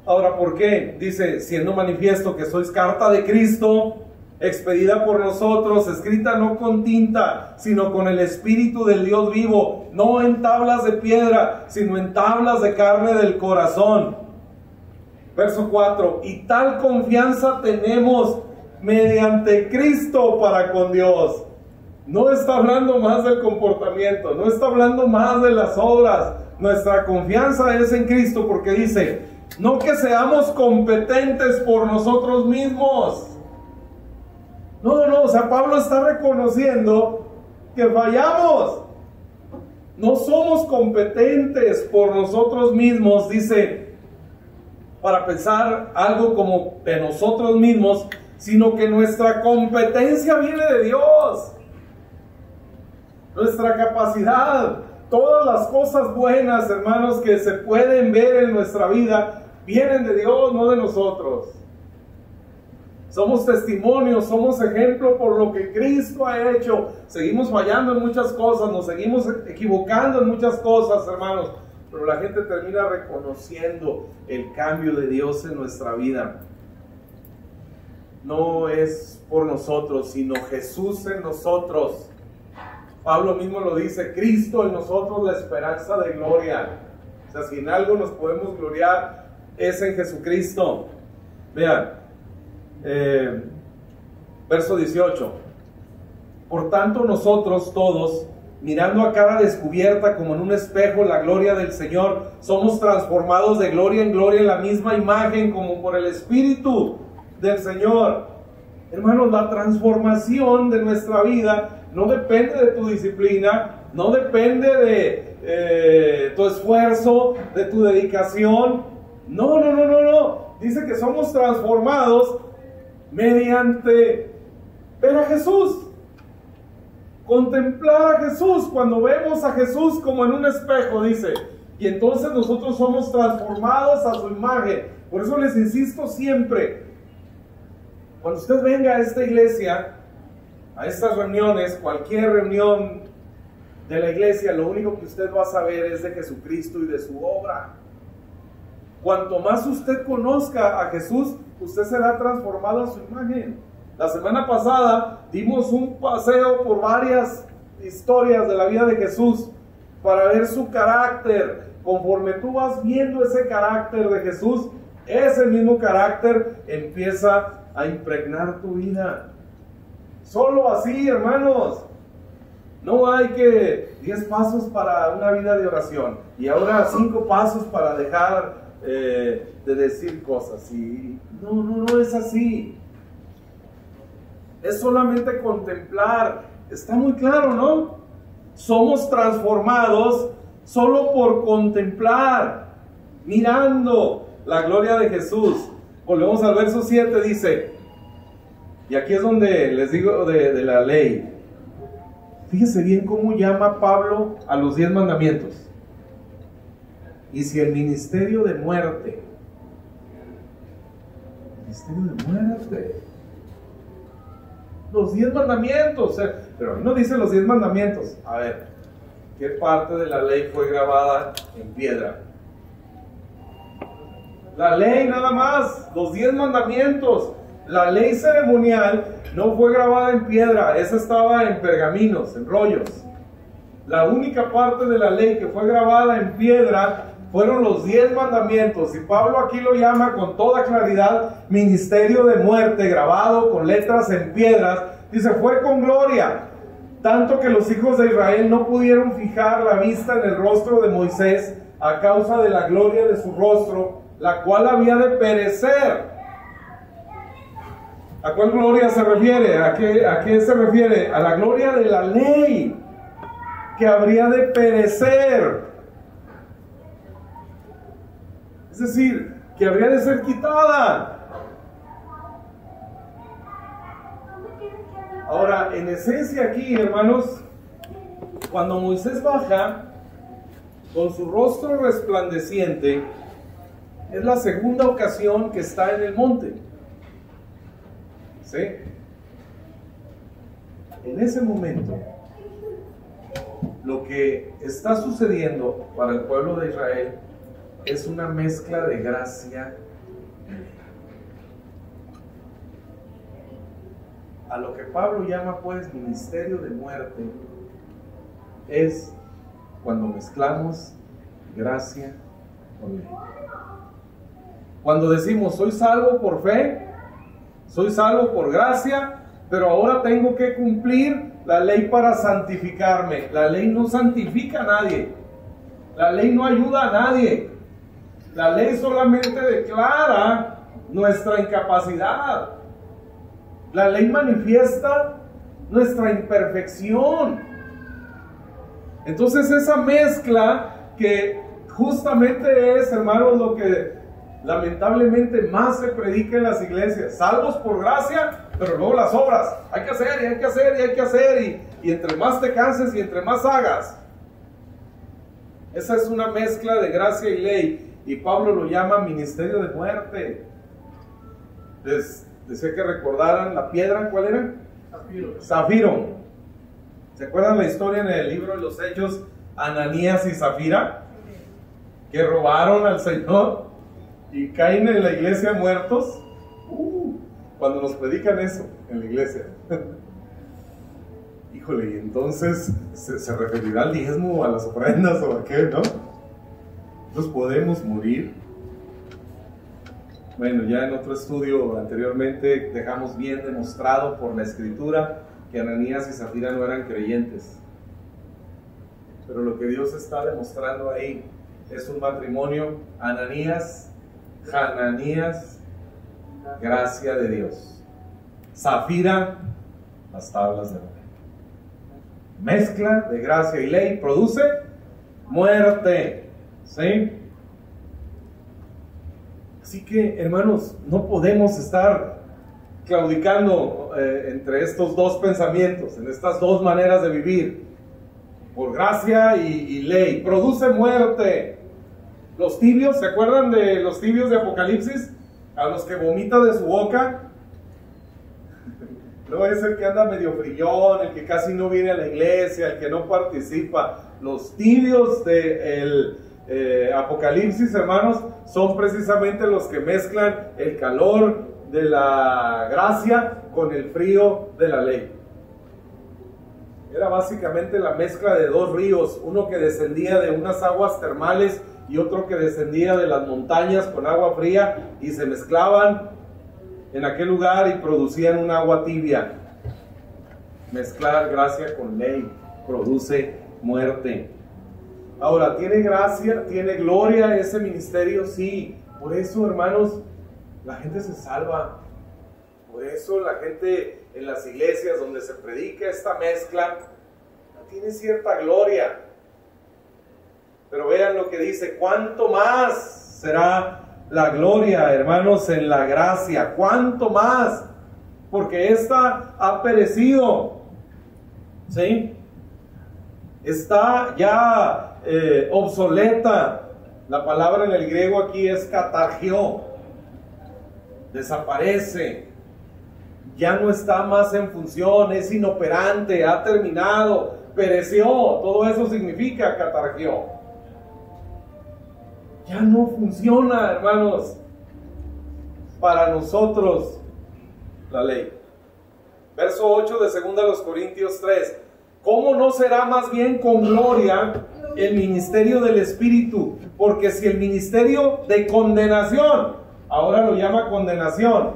Ahora, ¿por qué? Dice, siendo manifiesto que sois carta de Cristo, expedida por nosotros, escrita no con tinta, sino con el Espíritu del Dios vivo, no en tablas de piedra, sino en tablas de carne del corazón. Verso 4, y tal confianza tenemos mediante Cristo para con Dios. No está hablando más del comportamiento, no está hablando más de las obras. Nuestra confianza es en Cristo, porque dice, no que seamos competentes por nosotros mismos. No, o sea, Pablo está reconociendo que fallamos. No somos competentes por nosotros mismos, dice, para pensar algo como de nosotros mismos, sino que nuestra competencia viene de Dios. Nuestra capacidad, todas las cosas buenas, hermanos, que se pueden ver en nuestra vida, vienen de Dios, no de nosotros. Somos testimonios, somos ejemplo por lo que Cristo ha hecho. Seguimos fallando en muchas cosas, nos seguimos equivocando en muchas cosas, hermanos, pero la gente termina reconociendo el cambio de Dios en nuestra vida. No es por nosotros, sino Jesús en nosotros. Pablo mismo lo dice, Cristo en nosotros, la esperanza de gloria. O sea, si en algo nos podemos gloriar, es en Jesucristo. Vean, verso 18. Por tanto nosotros todos, mirando a cara descubierta como en un espejo la gloria del Señor, somos transformados de gloria en gloria en la misma imagen como por el Espíritu del Señor. Hermanos, la transformación de nuestra vida no depende de tu disciplina, no depende de tu esfuerzo, de tu dedicación. No. Dice que somos transformados mediante ver a Jesús, contemplar a Jesús. Cuando vemos a Jesús como en un espejo, dice, y entonces nosotros somos transformados a su imagen. Por eso les insisto siempre, cuando usted venga a esta iglesia, a estas reuniones, cualquier reunión de la iglesia, lo único que usted va a saber es de Jesucristo y de su obra. Cuanto más usted conozca a Jesús, usted será transformado a su imagen. La semana pasada dimos un paseo por varias historias de la vida de Jesús para ver su carácter. Conforme tú vas viendo ese carácter de Jesús, ese mismo carácter empieza a impregnar tu vida. Solo así, hermanos. No hay que 10 pasos para una vida de oración y ahora 5 pasos para dejar de decir cosas. Y no es así. Es solamente contemplar. Está muy claro, ¿no? Somos transformados solo por contemplar, mirando la gloria de Jesús. Volvemos al verso 7, dice, y aquí es donde les digo de la ley. Fíjese bien cómo llama Pablo a los 10 mandamientos. Y si el ministerio de muerte, Los 10 mandamientos. Pero ahí no dice los 10 mandamientos. A ver, ¿qué parte de la ley fue grabada en piedra? La ley nada más, los 10 mandamientos. La ley ceremonial no fue grabada en piedra, esa estaba en pergaminos, en rollos. La única parte de la ley que fue grabada en piedra fueron los 10 mandamientos. Y Pablo aquí lo llama con toda claridad ministerio de muerte, grabado con letras en piedras. Dice, fue con gloria, tanto que los hijos de Israel no pudieron fijar la vista en el rostro de Moisés a causa de la gloria de su rostro, la cual había de perecer. ¿A cuál gloria se refiere? ¿A qué se refiere? A la gloria de la ley, que habría de perecer. Es decir, que habría de ser quitada. Ahora, en esencia aquí, hermanos, cuando Moisés baja con su rostro resplandeciente, es la segunda ocasión que está en el monte. ¿Sí? En ese momento, lo que está sucediendo para el pueblo de Israel es una mezcla de gracia y ley. A lo que Pablo llama pues ministerio de muerte es cuando mezclamos gracia con ley. Cuando decimos soy salvo por fe, soy salvo por gracia, pero ahora tengo que cumplir la ley para santificarme. La ley no santifica a nadie. La ley no ayuda a nadie. La ley solamente declara nuestra incapacidad. La ley manifiesta nuestra imperfección. Entonces esa mezcla que justamente es, hermanos, lo que lamentablemente más se predica en las iglesias. Salvos por gracia, pero luego las obras. Hay que hacer y hay que hacer y hay que hacer. Y entre más te canses y entre más hagas. Esa es una mezcla de gracia y ley. Y Pablo lo llama ministerio de muerte. Les decía que recordaran la piedra, ¿cuál era? Zafiro. Zafiro. ¿Se acuerdan la historia en el libro de los Hechos? Ananías y Zafira, que robaron al Señor y caen en la iglesia muertos. Cuando nos predican eso en la iglesia. Híjole, y entonces se referirá al diezmo, a las ofrendas o a qué, ¿no? Entonces podemos morir. Bueno, ya en otro estudio anteriormente dejamos bien demostrado por la Escritura que Ananías y Zafira no eran creyentes. Pero lo que Dios está demostrando ahí es un matrimonio Ananías, Hananías, gracia de Dios. Zafira, las tablas de la ley. Mezcla de gracia y ley produce muerte. ¿Sí? Así que, hermanos, no podemos estar claudicando entre estos dos pensamientos, en estas dos maneras de vivir. Por gracia y ley. Produce muerte. Los tibios, ¿se acuerdan de los tibios de Apocalipsis? A los que vomita de su boca. No es el que anda medio frillón, el que casi no viene a la iglesia, el que no participa. Los tibios del Apocalipsis, hermanos, son precisamente los que mezclan el calor de la gracia con el frío de la ley. Era básicamente la mezcla de dos ríos, uno que descendía de unas aguas termales y otro que descendía de las montañas con agua fría, y se mezclaban en aquel lugar y producían un agua tibia. Mezclar gracia con ley produce muerte. Ahora, ¿tiene gracia, tiene gloria ese ministerio? Sí. Por eso, hermanos, la gente se salva. Por eso la gente en las iglesias donde se predica esta mezcla tiene cierta gloria. Pero vean lo que dice: ¿cuánto más será la gloria, hermanos, en la gracia? ¿Cuánto más? Porque esta ha perecido. ¿Sí? Está ya obsoleta. La palabra en el griego aquí es katargio. Desaparece. ya no está más en función, es inoperante, ha terminado, pereció. Todo eso significa catargió. Ya no funciona, hermanos, para nosotros la ley. Verso 8 de 2 Corintios 3. ¿Cómo no será más bien con gloria el ministerio del Espíritu? Porque si el ministerio de condenación, ahora lo llama condenación,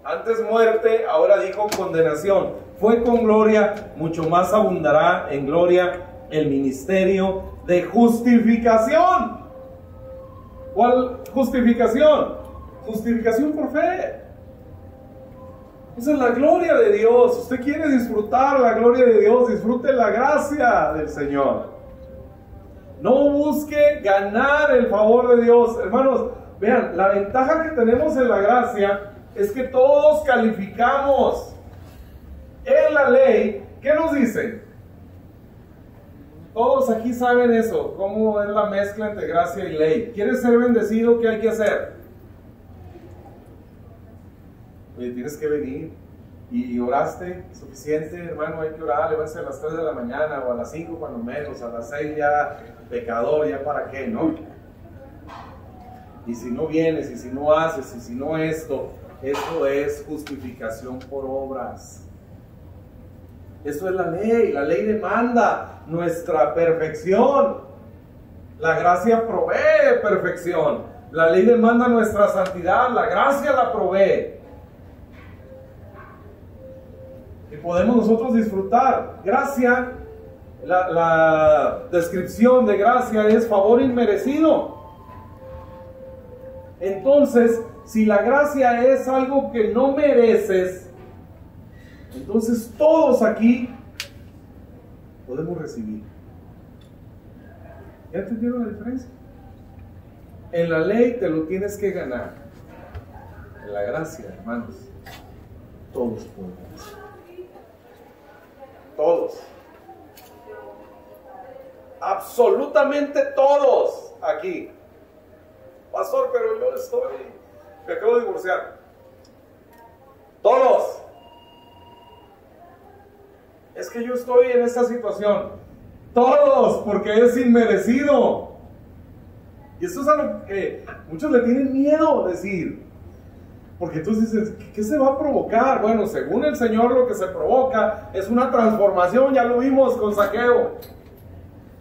antes muerte, ahora dijo condenación, fue con gloria, mucho más abundará en gloria el ministerio de justificación. ¿Cuál justificación? Justificación por fe. Esa es la gloria de Dios. Usted quiere disfrutar la gloria de Dios, disfrute la gracia del Señor. No busque ganar el favor de Dios. Hermanos, vean, la ventaja que tenemos en la gracia es que todos calificamos. En la ley, ¿qué nos dice? Todos aquí saben eso, cómo es la mezcla entre gracia y ley. ¿Quieres ser bendecido? ¿Qué hay que hacer? Oye, tienes que venir. ¿Y oraste? ¿Suficiente, hermano? Hay que orar. Levántese a las 3 de la mañana o a las 5 cuando menos, a las 6 ya pecador, ya para qué, ¿no? Y si no vienes, y si no haces, y si no esto, eso es justificación por obras. Eso es la ley demanda nuestra perfección. La gracia provee perfección. La ley demanda nuestra santidad, la gracia la provee. Y podemos nosotros disfrutar. Gracia, la descripción de gracia es favor inmerecido. Entonces, si la gracia es algo que no mereces, entonces todos aquí podemos recibir. ¿Ya entendieron la diferencia? En la ley te lo tienes que ganar. En la gracia, hermanos, todos podemos. Todos. Absolutamente todos aquí. Pastor, pero yo me acabo de divorciar. Todos. Es que yo estoy en esta situación. Todos, porque es inmerecido. Y eso es a lo que muchos le tienen miedo decir. Porque tú dices, ¿qué se va a provocar? Bueno, según el Señor lo que se provoca es una transformación, ya lo vimos con Zaqueo.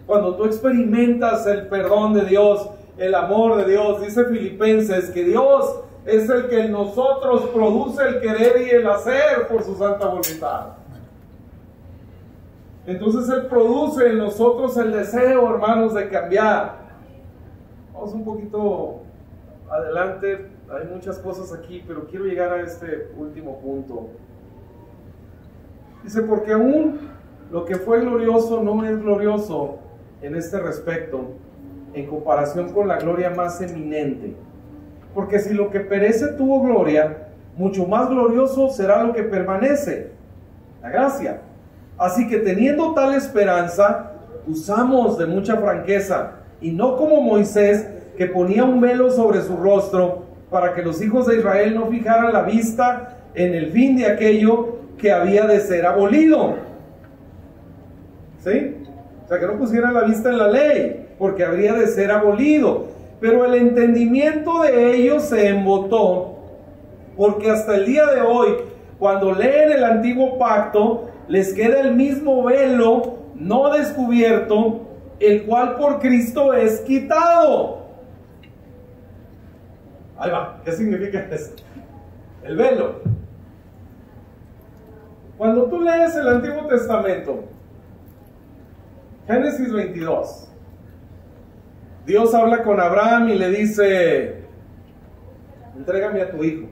Cuando tú experimentas el perdón de Dios, el amor de Dios, dice Filipenses que Dios es el que en nosotros produce el querer y el hacer por su santa voluntad. Entonces Él produce en nosotros el deseo, hermanos, de cambiar. Vamos un poquito adelante. Hay muchas cosas aquí, pero quiero llegar a este último punto. Dice, porque aún lo que fue glorioso no es glorioso en este respecto, en comparación con la gloria más eminente. Porque si lo que perece tuvo gloria, mucho más glorioso será lo que permanece, la gracia. Así que teniendo tal esperanza, usamos de mucha franqueza, y no como Moisés, que ponía un velo sobre su rostro, para que los hijos de Israel no fijaran la vista en el fin de aquello que había de ser abolido. ¿Sí? O sea, que no pusieran la vista en la ley, porque habría de ser abolido. Pero el entendimiento de ellos se embotó, porque hasta el día de hoy, cuando leen el antiguo pacto, les queda el mismo velo no descubierto, el cual por Cristo es quitado. Ahí va, ¿qué significa eso? El velo. Cuando tú lees el Antiguo Testamento, Génesis 22, Dios habla con Abraham y le dice, entrégame a tu hijo,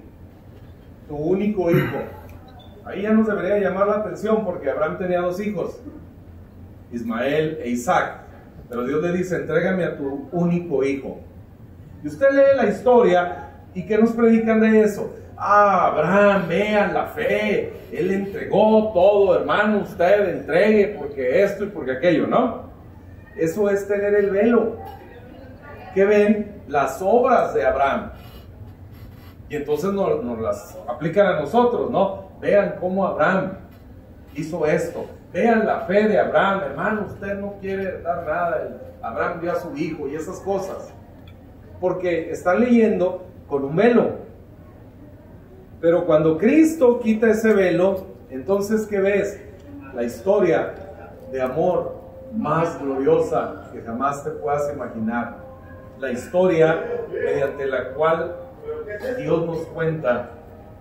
tu único hijo. Ahí ya nos debería llamar la atención porque Abraham tenía 2 hijos, Ismael e Isaac. Pero Dios le dice, entrégame a tu único hijo. Y usted lee la historia, ¿y qué nos predican de eso? Abraham, vean la fe, él entregó todo, hermano, usted entregue porque esto y porque aquello, ¿no? Eso es tener el velo. ¿Qué ven? Las obras de Abraham. Y entonces nos las aplican a nosotros, ¿no? Vean cómo Abraham hizo esto. Vean la fe de Abraham. Hermano, usted no quiere dar nada. Abraham dio a su hijo y esas cosas. Porque están leyendo con un velo. Pero cuando Cristo quita ese velo, entonces ¿qué ves? La historia de amor más gloriosa que jamás te puedas imaginar. La historia mediante la cual Dios nos cuenta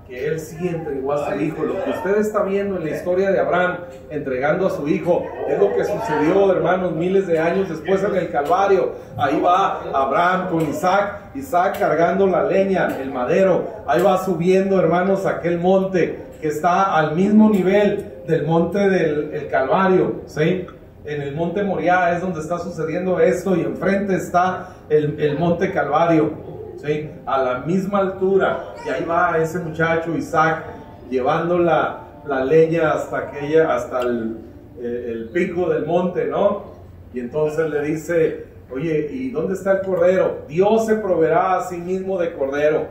que Él sí entregó a su hijo. Lo que usted está viendo en la historia de Abraham entregando a su hijo es lo que sucedió, hermanos, miles de años después en el Calvario. Ahí va Abraham con Isaac, Isaac cargando la leña, el madero. Ahí va subiendo, hermanos, aquel monte que está al mismo nivel del monte del Calvario, ¿sí? En el monte Moriah es donde está sucediendo esto, y enfrente está el monte Calvario, ¿sí? A la misma altura. Y ahí va ese muchacho Isaac llevando la leña hasta el pico del monte, ¿no? Y entonces le dice: oye, ¿y dónde está el cordero? Dios se proveerá a sí mismo de cordero.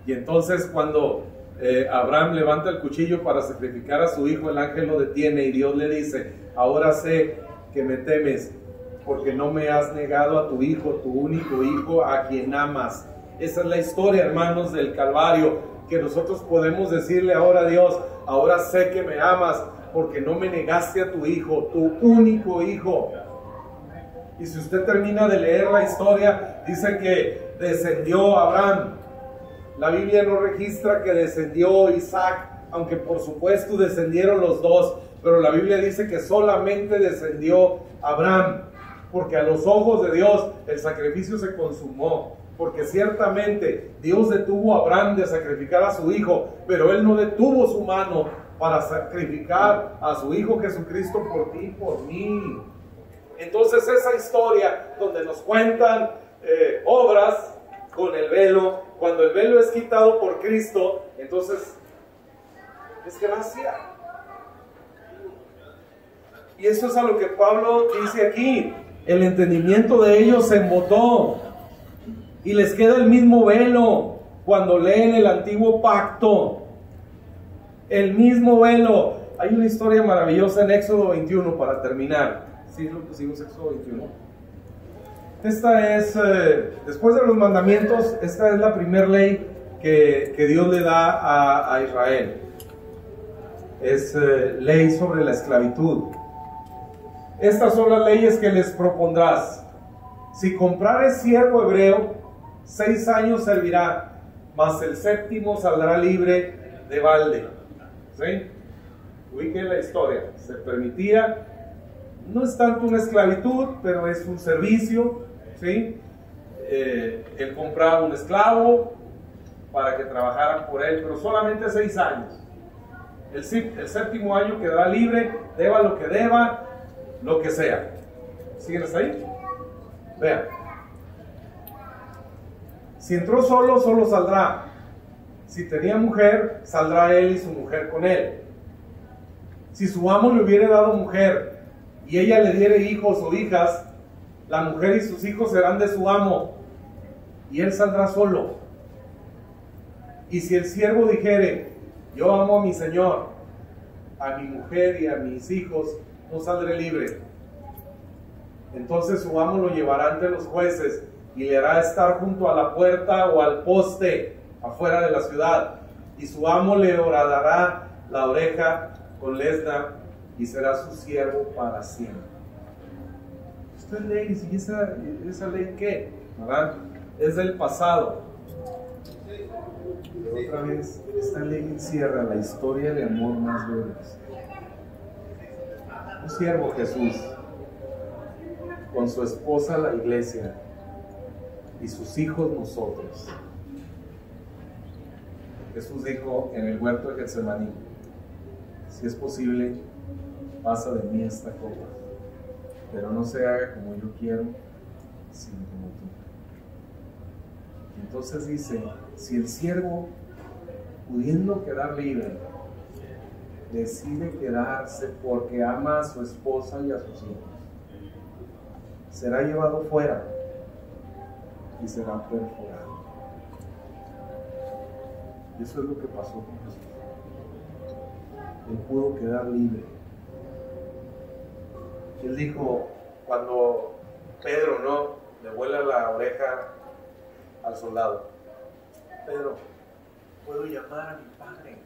Y entonces cuando Abraham levanta el cuchillo para sacrificar a su hijo, el ángel lo detiene y Dios le dice: ahora sé que me temes, porque no me has negado a tu hijo, tu único hijo, a quien amas. Esa es la historia, hermanos, del Calvario, que nosotros podemos decirle ahora a Dios: ahora sé que me amas, porque no me negaste a tu hijo, tu único hijo. Y si usted termina de leer la historia, dice que descendió Abraham. La Biblia no registra que descendió Isaac, aunque por supuesto descendieron los dos, pero la Biblia dice que solamente descendió Abraham, porque a los ojos de Dios el sacrificio se consumó, porque ciertamente Dios detuvo a Abraham de sacrificar a su hijo, pero Él no detuvo su mano para sacrificar a su hijo Jesucristo por ti y por mí. Entonces esa historia donde nos cuentan obras con el velo, cuando el velo es quitado por Cristo, entonces es gracia. Y eso es a lo que Pablo dice aquí: el entendimiento de ellos se embotó y les queda el mismo velo cuando leen el antiguo pacto. El mismo velo. Hay una historia maravillosa en Éxodo 21 para terminar. Sí, lo pusimos, Éxodo 21. Esta es, después de los mandamientos, esta es la primera ley que Dios le da a Israel. Es ley sobre la esclavitud. Estas son las leyes que les propondrás. Si comprares siervo hebreo, 6 años servirá, mas el 7º saldrá libre de balde. ¿Sí? Ubiquen la historia. Se permitía, no es tanto una esclavitud, pero es un servicio, ¿sí? Él compraba un esclavo para que trabajaran por él, pero solamente 6 años. El 7º año quedará libre, deba lo que deba, lo que sea. ¿Siguen hasta ahí? Vean. Si entró solo, solo saldrá. Si tenía mujer, saldrá él y su mujer con él. Si su amo le hubiere dado mujer y ella le diere hijos o hijas, la mujer y sus hijos serán de su amo y él saldrá solo. Y si el siervo dijere: yo amo a mi señor, a mi mujer y a mis hijos, no saldré libre. Entonces su amo lo llevará ante los jueces y le hará estar junto a la puerta o al poste afuera de la ciudad, y su amo le horadará la oreja con lesna y será su siervo para siempre. Usted lee, ¿y esa ley qué? ¿Verdad? Es del pasado. Pero otra vez, esta ley encierra la historia de amor más gloriosa. Un siervo, Jesús, con su esposa la iglesia y sus hijos nosotros. Jesús dijo en el huerto de Getsemaní: si es posible, pasa de mí esta copa, pero no se haga como yo quiero, sino como tú. Entonces dice: si el siervo, pudiendo quedar libre, decide quedarse porque ama a su esposa y a sus hijos, será llevado fuera y será perforado. Y eso es lo que pasó con Jesús. Él pudo quedar libre. Él dijo, cuando Pedro, ¿no?, le vuela la oreja al soldado: Pedro, puedo llamar a mi Padre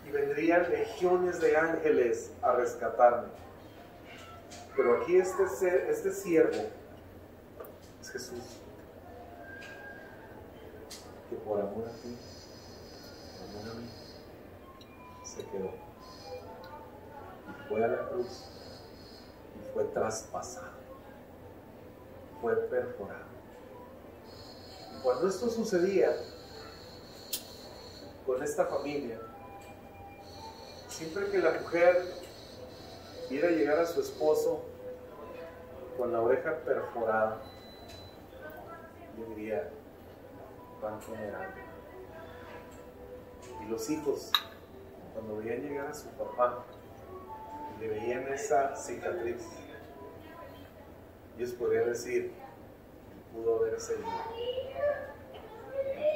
y vendrían legiones de ángeles a rescatarme. Pero aquí este siervo es Jesús, que por amor a ti, por amor a mí, se quedó y fue a la cruz y fue traspasado, fue perforado. Y cuando esto sucedía con esta familia, siempre que la mujer viera llegar a su esposo con la oreja perforada, le diría: van a comer algo. Y los hijos, cuando veían llegar a su papá, le veían esa cicatriz, ellos podrían decir: pudo haber seguido,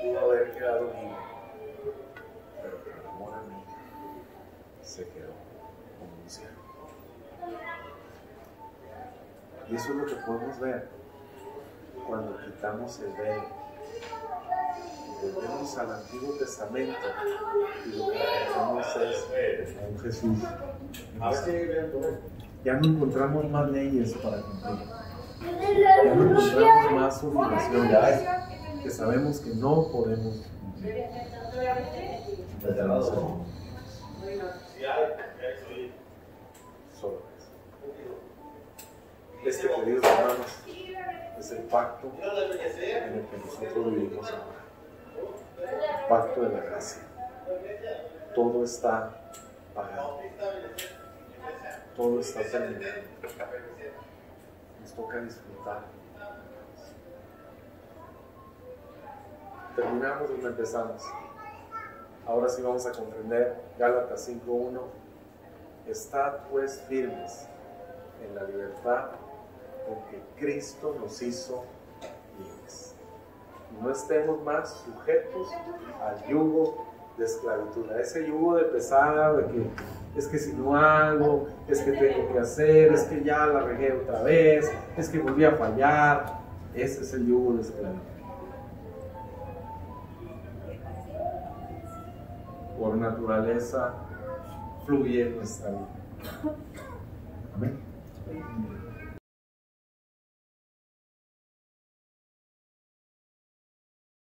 pudo haber quedado libre, pero por amor a mí se quedó como un siervo. Y eso es lo que podemos ver cuando quitamos el velo y volvemos al Antiguo Testamento, y lo que encontramos es a un Jesús. Ya no encontramos más leyes para cumplir, ya no encontramos más obligaciones que sabemos que no podemos cumplir. Solo eso. Queridos hermanos, es el pacto en el que nosotros vivimos ahora, el pacto de la gracia. Todo está pagado, todo está terminado. Nos toca disfrutar. Terminamos donde empezamos. Ahora sí vamos a comprender Gálatas 5:1. Estad pues firmes en la libertad porque Cristo nos hizo libres. No estemos más sujetos al yugo de esclavitud, a ese yugo de pesar, de que es que si no hago, es que tengo que hacer, es que ya la regué otra vez, es que volví a fallar. Ese es el yugo de esclavitud. Por naturaleza fluye en nuestra vida. Amén.